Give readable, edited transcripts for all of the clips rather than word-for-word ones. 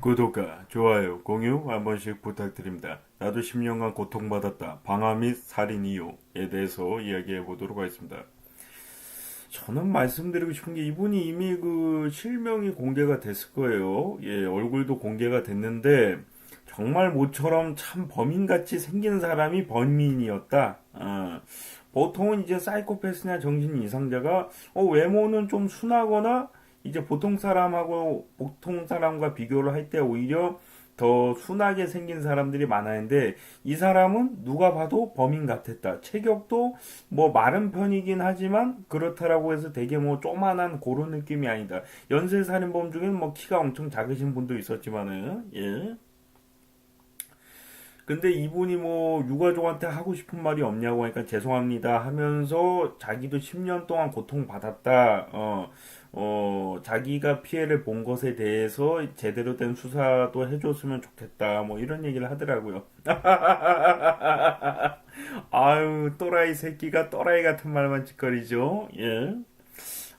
구독과 좋아요, 공유 한 번씩 부탁드립니다. 나도 10년간 고통받았다. 방화 및 살인 이유에 대해서 이야기해 보도록 하겠습니다. 저는 말씀드리고 싶은 게 이분이 이미 그 실명이 공개가 됐을 거예요. 예, 얼굴도 공개가 됐는데 정말 모처럼 참 범인같이 생긴 사람이 범인이었다. 보통은 이제 사이코패스나 정신 이상자가 외모는 좀 순하거나 이제 보통 사람과 비교를 할 때 오히려 더 순하게 생긴 사람들이 많았는데 이 사람은 누가 봐도 범인 같았다. 체격도 뭐 마른 편이긴 하지만 그렇다라고 해서 되게 뭐 조만한 그런 느낌이 아니다. 연쇄살인범 중에는 뭐 키가 엄청 작으신 분도 있었지만은 예. 근데 이분이 뭐 유가족한테 하고 싶은 말이 없냐고 하니까 죄송합니다 하면서 자기도 10년 동안 고통받았다. 자기가 피해를 본 것에 대해서 제대로 된 수사도 해줬으면 좋겠다. 뭐 이런 얘기를 하더라고요. 아유, 또라이 새끼가 또라이 같은 말만 짓거리죠. 예.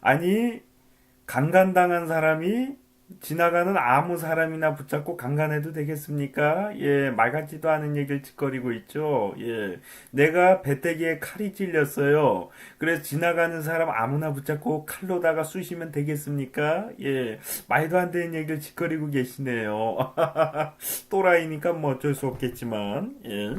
아니, 강간당한 사람이 지나가는 아무 사람이나 붙잡고 강간해도 되겠습니까? 예, 말 같지도 않은 얘기를 짓거리고 있죠. 예, 내가 배때기에 칼이 찔렸어요. 그래서 지나가는 사람 아무나 붙잡고 칼로다가 쑤시면 되겠습니까? 예, 말도 안 되는 얘기를 짓거리고 계시네요. 또라이니까 뭐 어쩔 수 없겠지만, 예.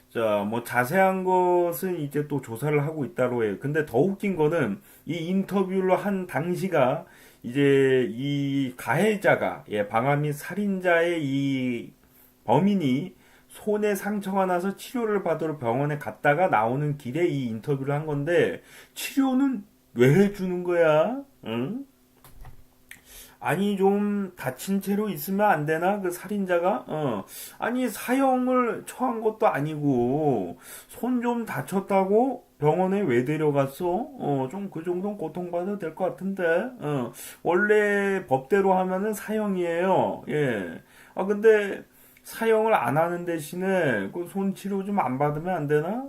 자, 뭐 자세한 것은 이제 또 조사를 하고 있다고 해요. 근데 더 웃긴 거는 이 인터뷰를 한 당시가 이제 이 가해자가 방화 및 살인자의 이 범인이 손에 상처가 나서 치료를 받으러 병원에 갔다가 나오는 길에 이 인터뷰를 한 건데 치료는 왜 해주는 거야? 응? 아니 좀 다친 채로 있으면 안 되나 그 살인자가 아니 사형을 처한 것도 아니고 손 좀 다쳤다고 병원에 왜 데려갔어? 좀 그 정도는 고통받아도 될 것 같은데 원래 법대로 하면은 사형이에요. 예. 아 근데 사형을 안 하는 대신에 그 손 치료 좀 안 받으면 안 되나?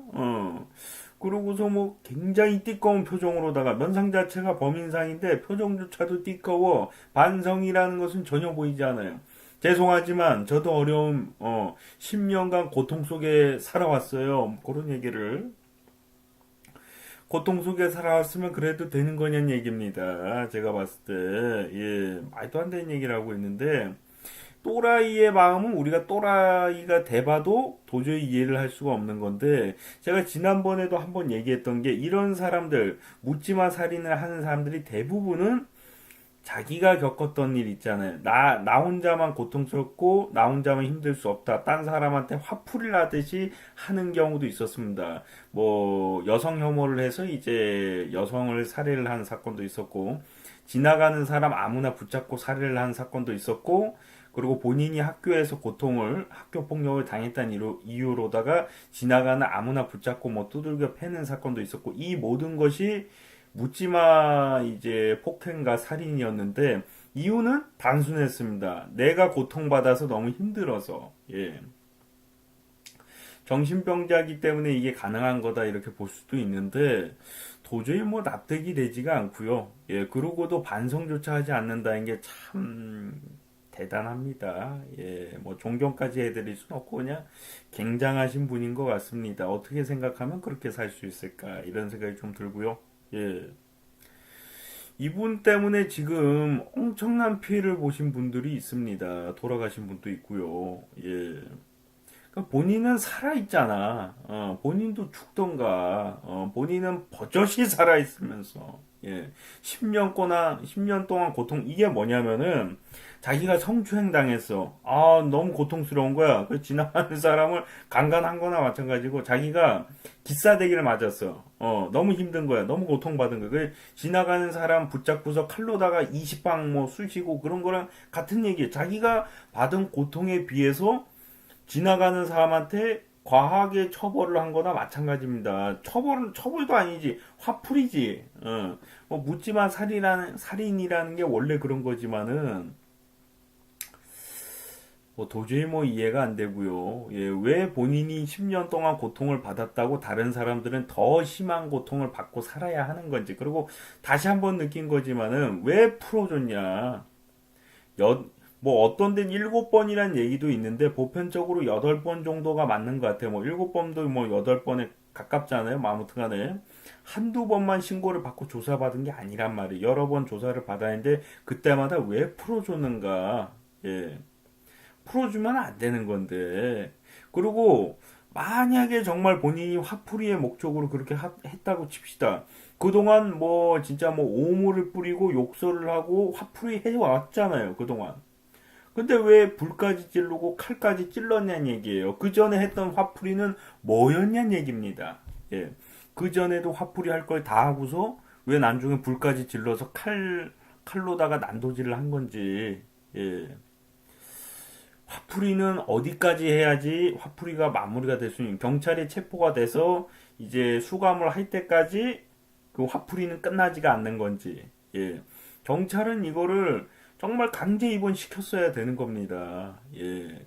그러고서 뭐 굉장히 띠꺼운 표정으로다가 면상 자체가 범인상인데 표정조차도 띠꺼워 반성이라는 것은 전혀 보이지 않아요. 죄송하지만 저도 어려움 10년간 고통 속에 살아왔어요. 그런 얘기를 고통 속에 살아왔으면 그래도 되는 거냐는 얘기입니다. 제가 봤을 때 예, 말도 안 되는 얘기를 하고 있는데 또라이의 마음은 우리가 또라이가 돼봐도 도저히 이해를 할 수가 없는 건데 제가 지난번에도 한번 얘기했던 게 이런 사람들 묻지마 살인을 하는 사람들이 대부분은 자기가 겪었던 일 있잖아요. 나 혼자만 고통스럽고 나 혼자만 힘들 수 없다. 딴 사람한테 화풀이를 하듯이 하는 경우도 있었습니다. 뭐 여성 혐오를 해서 이제 여성을 살해를 한 사건도 있었고 지나가는 사람 아무나 붙잡고 살해를 한 사건도 있었고 그리고 본인이 학교에서 학교 폭력을 당했다는 이유로다가 지나가는 아무나 붙잡고 뭐 두들겨 패는 사건도 있었고 이 모든 것이 묻지마 이제 폭행과 살인이었는데 이유는 단순했습니다. 내가 고통받아서 너무 힘들어서 예. 정신병자이기 때문에 이게 가능한 거다 이렇게 볼 수도 있는데 도저히 뭐 납득이 되지가 않고요. 예, 그러고도 반성조차 하지 않는다는 게 참 대단합니다. 예, 뭐 존경까지 해드릴 수는 없고 그냥 굉장하신 분인 것 같습니다. 어떻게 생각하면 그렇게 살 수 있을까 이런 생각이 좀 들고요. 예. 이분 때문에 지금 엄청난 피해를 보신 분들이 있습니다. 돌아가신 분도 있고요. 예. 그러니까 본인은 살아있잖아. 본인도 죽던가. 본인은 버젓이 살아있으면서. 예. 10년 동안 고통, 이게 뭐냐면은, 자기가 성추행 당했어. 아, 너무 고통스러운 거야. 그 지나가는 사람을 강간한 거나 마찬가지고, 자기가 기싸대기를 맞았어. 너무 힘든 거야. 너무 고통받은 거야. 그 지나가는 사람 붙잡고서 칼로다가 20방 뭐 쑤시고 그런 거랑 같은 얘기야. 자기가 받은 고통에 비해서 지나가는 사람한테 과하게 처벌을 한 거나 마찬가지입니다. 처벌도 아니지. 화풀이지. 뭐 묻지마 살인이라는 게 원래 그런 거지만은, 뭐 도저히 뭐 이해가 안 되고요. 예, 왜 본인이 10년 동안 고통을 받았다고 다른 사람들은 더 심한 고통을 받고 살아야 하는 건지. 그리고 다시 한번 느낀 거지만은 왜 풀어줬냐. 여, 뭐 어떤 데는 7번이란 얘기도 있는데 보편적으로 8번 정도가 맞는 것 같아요. 뭐 7번도 뭐 8번에 가깝잖아요. 뭐 아무튼간에 한두 번만 신고를 받고 조사받은 게 아니란 말이에요. 여러 번 조사를 받았는데 그때마다 왜 풀어줬는가? 예. 풀어주면 안 되는 건데. 그리고 만약에 정말 본인이 화풀이의 목적으로 그렇게 했다고 칩시다. 그동안 뭐 진짜 뭐 오물을 뿌리고 욕설을 하고 화풀이 해왔잖아요. 그동안. 근데 왜 불까지 찌르고 칼까지 찔렀냐는 얘기예요. 그 전에 했던 화풀이는 뭐였냐는 얘기입니다. 예. 그 전에도 화풀이 할 걸 다 하고서 왜 나중에 불까지 질러서 칼로다가 난도질을 한 건지. 예. 화풀이는 어디까지 해야지 화풀이가 마무리가 될 수 있는 경찰에 체포가 돼서 이제 수감을 할 때까지 그 화풀이는 끝나지가 않는 건지. 예. 경찰은 이거를 정말 강제 입원시켰어야 되는 겁니다. 예.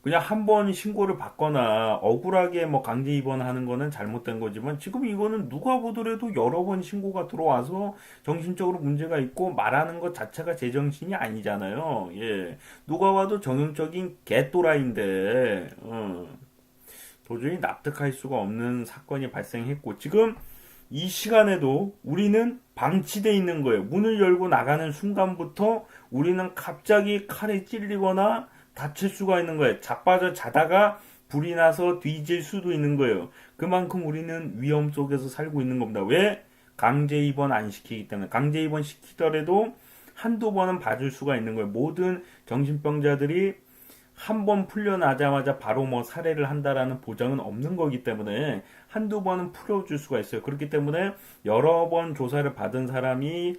그냥 한 번 신고를 받거나 억울하게 뭐 강제 입원하는 거는 잘못된 거지만 지금 이거는 누가 보더라도 여러 번 신고가 들어와서 정신적으로 문제가 있고 말하는 것 자체가 제정신이 아니잖아요. 예. 누가 봐도 정형적인 개또라이인데 도저히 납득할 수가 없는 사건이 발생했고 지금 이 시간에도 우리는 방치돼 있는 거예요. 문을 열고 나가는 순간부터 우리는 갑자기 칼에 찔리거나 다칠 수가 있는 거예요. 자빠져 자다가 불이 나서 뒤질 수도 있는 거예요. 그만큼 우리는 위험 속에서 살고 있는 겁니다. 왜? 강제 입원 안 시키기 때문에. 강제 입원 시키더라도 한두 번은 봐줄 수가 있는 거예요. 모든 정신병자들이 한 번 풀려나자마자 바로 뭐 살해를 한다라는 보장은 없는 거기 때문에 한두 번은 풀어줄 수가 있어요. 그렇기 때문에 여러 번 조사를 받은 사람이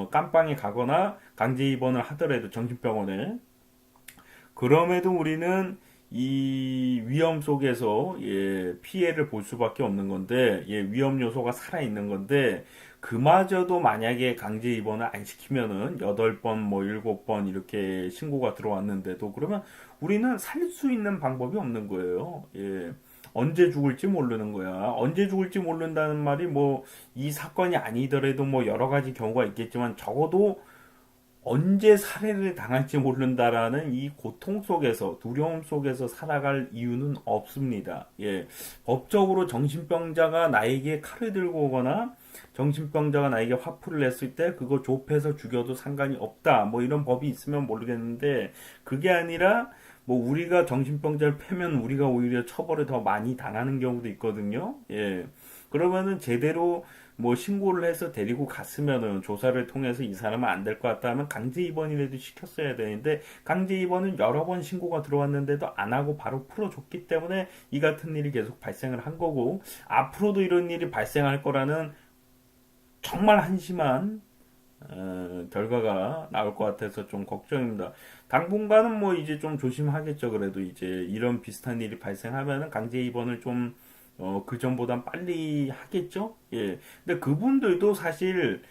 깜빵에 가거나 강제 입원을 하더라도 정신병원에 그럼에도 우리는 이 위험 속에서 피해를 볼 수밖에 없는 건데 위험 요소가 살아 있는 건데 그마저도 만약에 강제 입원을 안 시키면은 8번 뭐 7번 이렇게 신고가 들어왔는데도 그러면 우리는 살 수 있는 방법이 없는 거예요. 예. 언제 죽을지 모르는 거야. 언제 죽을지 모른다는 말이 뭐 이 사건이 아니더라도 뭐 여러 가지 경우가 있겠지만 적어도 언제 살해를 당할지 모른다라는 이 고통 속에서 두려움 속에서 살아갈 이유는 없습니다. 예. 법적으로 정신병자가 나에게 칼을 들고 오거나 정신병자가 나에게 화풀이를 했을 때 그거 좁혀서 죽여도 상관이 없다. 뭐 이런 법이 있으면 모르겠는데 그게 아니라 뭐 우리가 정신병자를 패면 우리가 오히려 처벌을 더 많이 당하는 경우도 있거든요. 예. 그러면은 제대로 뭐 신고를 해서 데리고 갔으면은 조사를 통해서 이 사람은 안 될 것 같다 하면 강제 입원이라도 시켰어야 되는데 강제 입원은 여러 번 신고가 들어왔는데도 안 하고 바로 풀어줬기 때문에 이 같은 일이 계속 발생을 한 거고 앞으로도 이런 일이 발생할 거라는 정말 한심한 결과가 나올 것 같아서 좀 걱정입니다. 당분간은 뭐 이제 좀 조심하겠죠. 그래도 이제 이런 비슷한 일이 발생하면은 강제 입원을 좀 그 전보단 빨리 하겠죠? 예. 근데 그분들도 사실,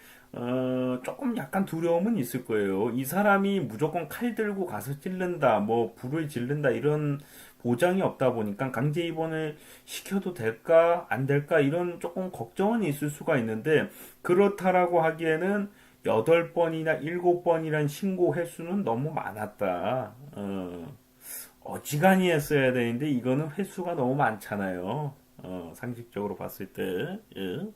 조금 약간 두려움은 있을 거예요. 이 사람이 무조건 칼 들고 가서 찔른다, 뭐, 불을 지른다, 이런 보장이 없다 보니까 강제 입원을 시켜도 될까, 안 될까, 이런 조금 걱정은 있을 수가 있는데, 그렇다라고 하기에는 8번이나 7번이란 신고 횟수는 너무 많았다. 어지간히 했어야 되는데, 이거는 횟수가 너무 많잖아요. 상식적으로 봤을 때, 예.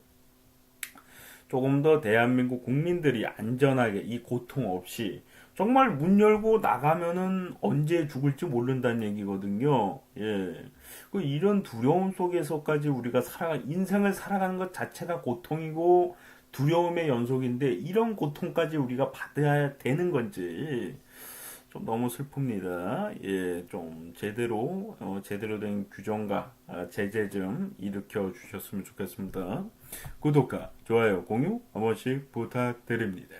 조금 더 대한민국 국민들이 안전하게 이 고통 없이 정말 문 열고 나가면은 언제 죽을지 모른다는 얘기거든요. 예. 이런 두려움 속에서까지 우리가 인생을 살아가는 것 자체가 고통이고 두려움의 연속인데 이런 고통까지 우리가 받아야 되는 건지 좀 너무 슬픕니다. 예, 좀 제대로 된 규정과 제재 좀 일으켜 주셨으면 좋겠습니다. 구독과 좋아요, 공유 한 번씩 부탁드립니다.